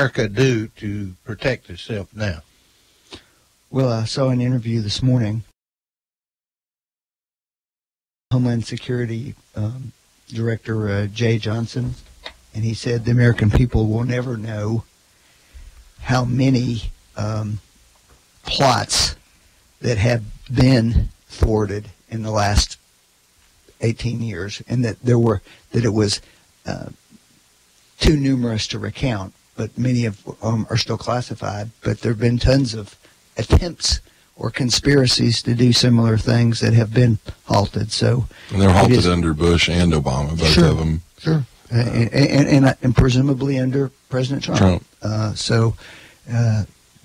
America do to protect itself now? Well, I saw an interview this morning. Homeland Security Director Jay Johnson, and he said the American people will never know how many plots that have been thwarted in the last 18 years, and that it was too numerous to recount, but many of them are still classified. But there have been tons of attempts or conspiracies to do similar things that have been halted. So, and they're halted under Bush and Obama, both of them. Sure. And presumably under President Trump.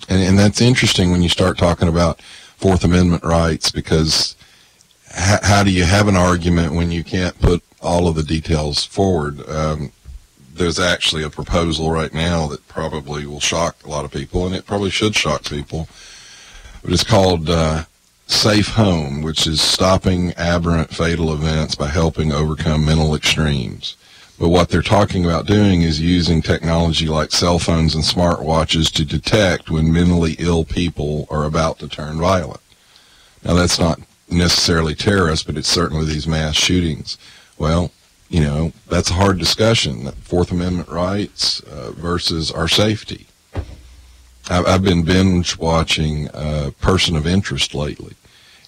And that's interesting when you start talking about Fourth Amendment rights, because how do you have an argument when you can't put all of the details forward? There's actually a proposal right now that probably will shock a lot of people, and it probably should shock people. But it's called Safe Home, which is stopping aberrant fatal events by helping overcome mental extremes. But what they're talking about doing is using technology like cell phones and smartwatches to detect when mentally ill people are about to turn violent. Now, that's not necessarily terrorists, but it's certainly these mass shootings. Well, you know, that's a hard discussion, Fourth Amendment rights versus our safety. I've been binge watching Person of Interest lately,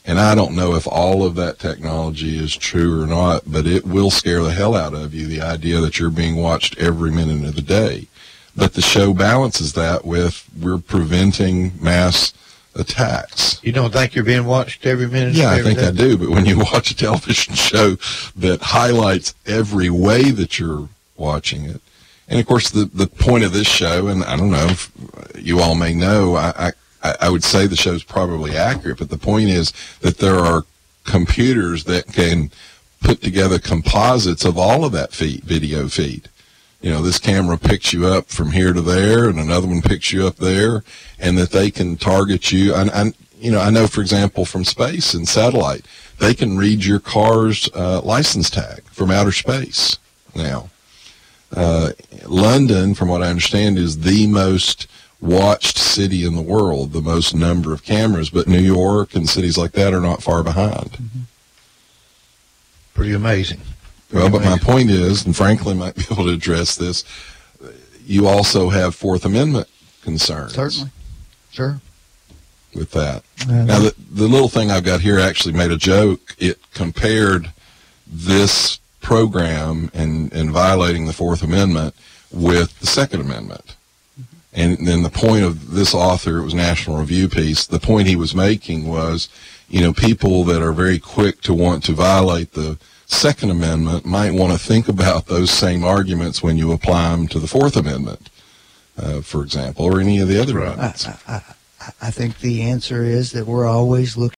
and I don't know if all of that technology is true or not, but it will scare the hell out of you, the idea that you're being watched every minute of the day. But the show balances that with we're preventing mass attacks. You don't think you're being watched every minute? Yeah, I think I do, but when you watch a television show that highlights every way that you're watching it, and of course the point of this show, and I don't know if you all may know, I would say the show's probably accurate, but the point is that there are computers that can put together composites of all of that video feed. You know, this camera picks you up from here to there, and another one picks you up there, and that they can target you. I know, for example, from space and satellite, they can read your car's license tag from outer space now. London, from what I understand, is the most watched city in the world, the most number of cameras, but New York and cities like that are not far behind. Mm-hmm. Pretty amazing. Well, but my point is, and Franklin might be able to address this, you also have Fourth Amendment concerns. Certainly. Sure. With that. Now, the little thing I've got here actually made a joke. It compared this program and violating the Fourth Amendment with the Second Amendment. And then the point of this author, it was a National Review piece, the point he was making was, you know, people that are very quick to want to violate the Second Amendment might want to think about those same arguments when you apply them to the Fourth Amendment, for example, or any of the other amendments. I think the answer is that we're always looking